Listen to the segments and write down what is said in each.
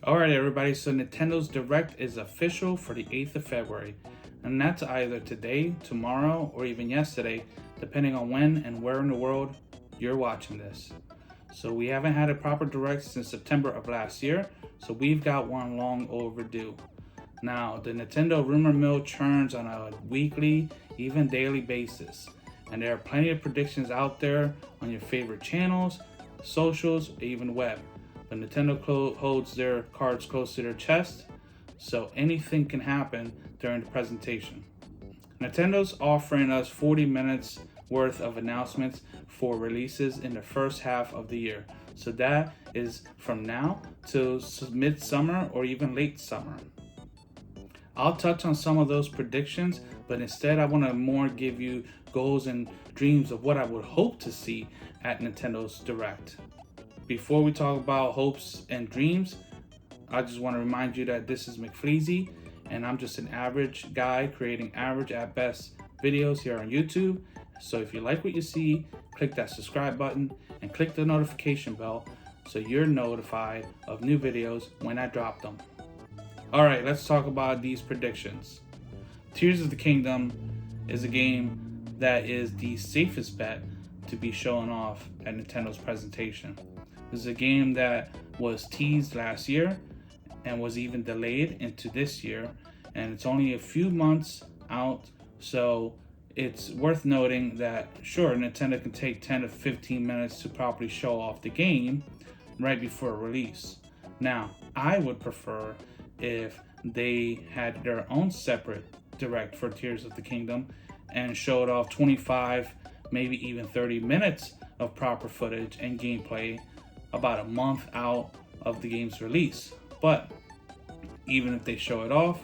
Alright everybody, so Nintendo's Direct is official for the 8th of February. And that's either today, tomorrow, or even yesterday, depending on when and where in the world you're watching this. So we haven't had a proper Direct since September of last year, so we've got one long overdue. Now, the Nintendo rumor mill churns on a weekly, even daily basis. And there are plenty of predictions out there on your favorite channels, socials, or even web. But Nintendo holds their cards close to their chest, so anything can happen during the presentation. Nintendo's offering us 40 minutes worth of announcements for releases in the first half of the year. So that is from now till mid-summer or even late summer. I'll touch on some of those predictions, but instead I want to more give you goals and dreams of what I would hope to see at Nintendo's Direct. Before we talk about hopes and dreams, I just want to remind you that this is mcfleezy, and I'm just an average guy creating average at best videos here on YouTube. So if you like what you see, click that subscribe button and click the notification bell so you're notified of new videos when I drop them. Alright, let's talk about these predictions. Tears of the Kingdom is a game that is the safest bet to be shown off at Nintendo's presentation. This is a game that was teased last year and was even delayed into this year, and it's only a few months out, so it's worth noting that sure, Nintendo can take 10 to 15 minutes to properly show off the game right before release. Now, I would prefer if they had their own separate Direct for Tears of the Kingdom and showed off 25, maybe even 30 minutes of proper footage and gameplay about a month out of the game's release. But even if they show it off,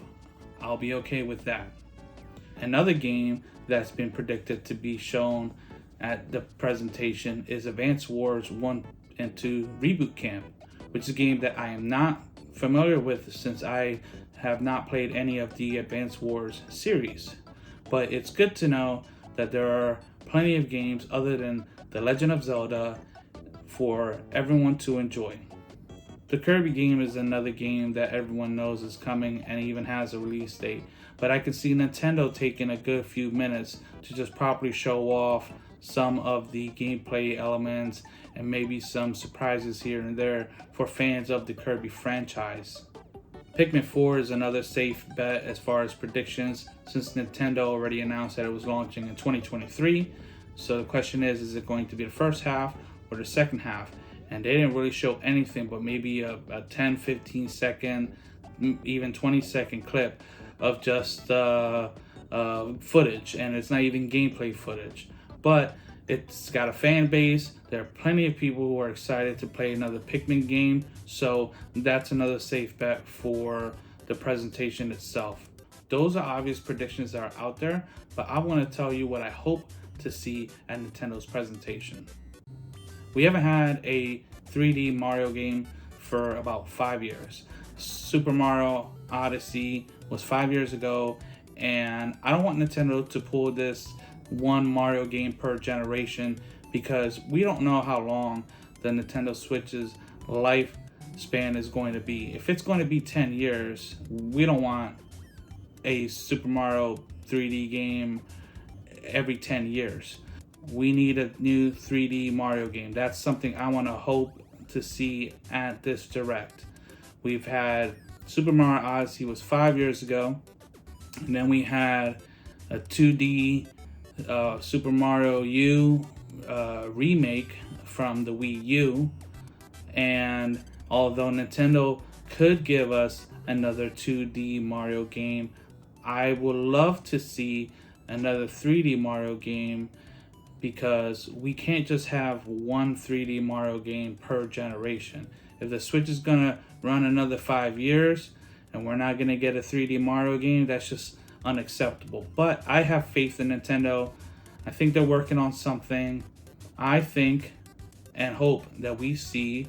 I'll be okay with that. Another game that's been predicted to be shown at the presentation is Advance Wars 1 and 2 Reboot Camp, which is a game that I am not familiar with since I have not played any of the Advance Wars series. But it's good to know that there are plenty of games other than The Legend of Zelda for everyone to enjoy. The Kirby game is another game that everyone knows is coming and even has a release date, but I can see Nintendo taking a good few minutes to just properly show off some of the gameplay elements and maybe some surprises here and there for fans of the Kirby franchise. Pikmin 4 is another safe bet as far as predictions, since Nintendo already announced that it was launching in 2023. So the question is it going to be the first half or the second half? And they didn't really show anything but maybe a 10, 15 second, even 20-second clip of just footage, and it's not even gameplay footage. But it's got a fan base. There are plenty of people who are excited to play another Pikmin game, so that's another safe bet for the presentation itself. Those are obvious predictions that are out there, but I want to tell you what I hope to see at Nintendo's presentation. We haven't had a 3D Mario game for about 5 years. Super Mario Odyssey was 5 years ago, and I don't want Nintendo to pull this one Mario game per generation because we don't know how long the Nintendo Switch's lifespan is going to be. If it's going to be 10 years, we don't want a Super Mario 3D game every 10 years. We need a new 3D Mario game. That's something I want to hope to see at this Direct. We've had Super Mario Odyssey was 5 years ago, and then we had a 2D Super Mario U remake from the Wii U. And although Nintendo could give us another 2D Mario game, I would love to see another 3D Mario game, because we can't just have one 3D Mario game per generation. If the Switch is gonna run another 5 years and we're not gonna get a 3D Mario game, that's just unacceptable. But I have faith in Nintendo. I think they're working on something. I think and hope that we see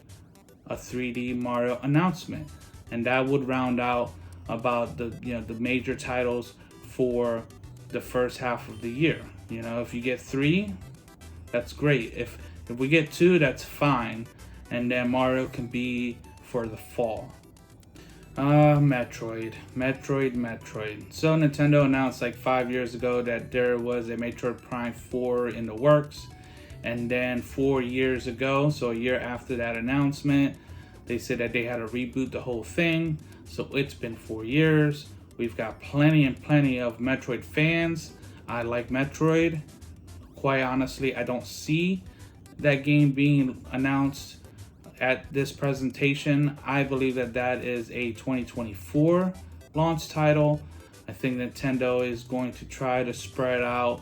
a 3D Mario announcement, and that would round out about the major titles for the first half of the year. If you get 3, that's great. If we get 2, that's fine, and then Mario can be for the fall. Metroid. So Nintendo announced like 5 years ago that there was a Metroid Prime 4 in the works. And then 4 years ago, so a year after that announcement, they said that they had to reboot the whole thing. So it's been 4 years. We've got plenty and plenty of Metroid fans. I like Metroid. Quite honestly, I don't see that game being announced at this presentation. I believe that that is a 2024 launch title. I think Nintendo is going to try to spread out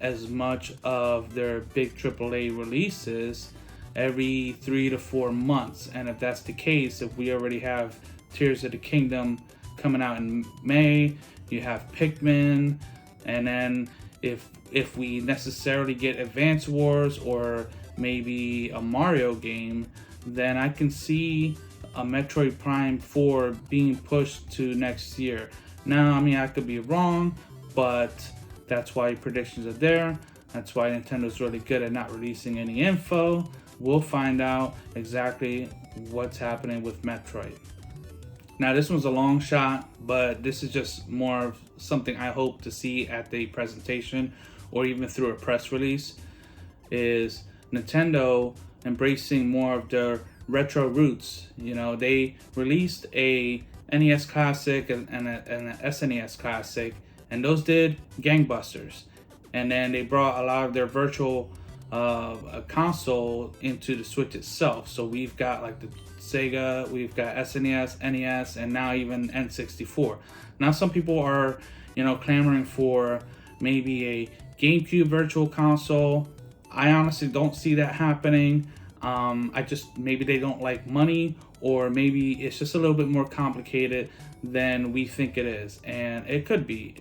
as much of their big AAA releases every 3 to 4 months. And if that's the case, if we already have Tears of the Kingdom coming out in May, you have Pikmin, and then if we necessarily get Advance Wars or maybe a Mario game, then I can see a Metroid Prime 4 being pushed to next year. Now, I mean, I could be wrong, but that's why predictions are there. That's why Nintendo's really good at not releasing any info. We'll find out exactly what's happening with Metroid. Now, this one's a long shot, but this is just more of something I hope to see at the presentation or even through a press release, is Nintendo embracing more of their retro roots. You know, they released a NES Classic and a SNES Classic, and those did gangbusters. And then they brought a lot of their virtual console into the Switch itself. So we've got like the Sega, we've got SNES, NES, and now even N64. Now some people are, clamoring for maybe a GameCube virtual console. I honestly don't see that happening. Maybe they don't like money, or maybe it's just a little bit more complicated than we think it is. And it could be,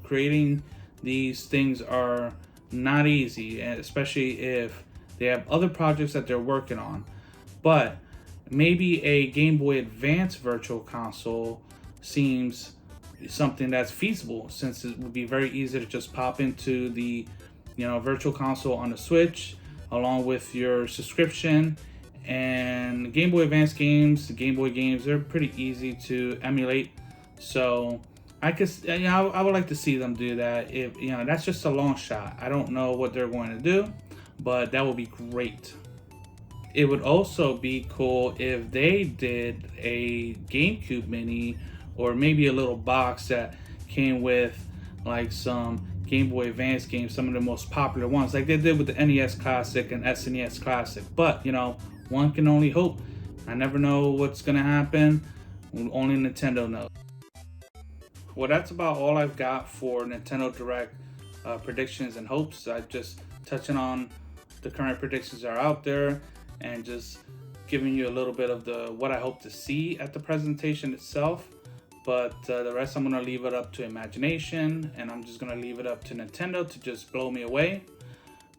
creating these things are not easy, especially if they have other projects that they're working on. But maybe a Game Boy Advance virtual console seems something that's feasible, since it would be very easy to just pop into the virtual console on the Switch along with your subscription. And Game Boy Advance games, the Game Boy games, they're pretty easy to emulate. So I would like to see them do that. If that's just a long shot. I don't know what they're going to do, but that would be great. It would also be cool if they did a GameCube Mini, or maybe a little box that came with like some Game Boy Advance games, some of the most popular ones, like they did with the NES Classic and SNES Classic. But one can only hope. I never know what's gonna happen. Only Nintendo knows. Well, that's about all I've got for Nintendo Direct predictions and hopes. I'm just touching on the current predictions that are out there, and just giving you a little bit of what I hope to see at the presentation itself. But the rest, I'm going to leave it up to imagination, and I'm just going to leave it up to Nintendo to just blow me away.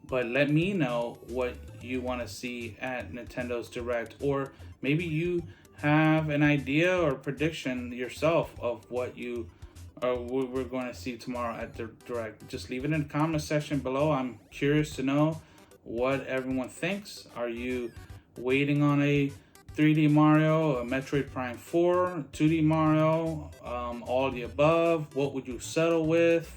But let me know what you want to see at Nintendo's Direct, or maybe you have an idea or prediction yourself of what we're going to see tomorrow at the Direct. Just leave it in the comment section below. I'm curious to know what everyone thinks. Are you waiting on a 3D Mario, a Metroid Prime 4, 2D Mario, all of the above? What would you settle with?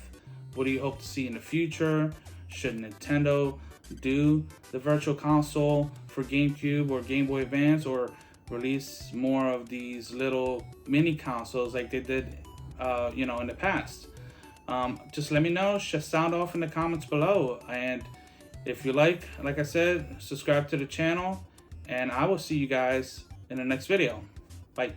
What do you hope to see in the future? Should Nintendo do the virtual console for GameCube or Game Boy Advance, or release more of these little mini consoles like they did, in the past? Just let me know. Sound off in the comments below. And if you like I said, subscribe to the channel. And I will see you guys in the next video. Bye.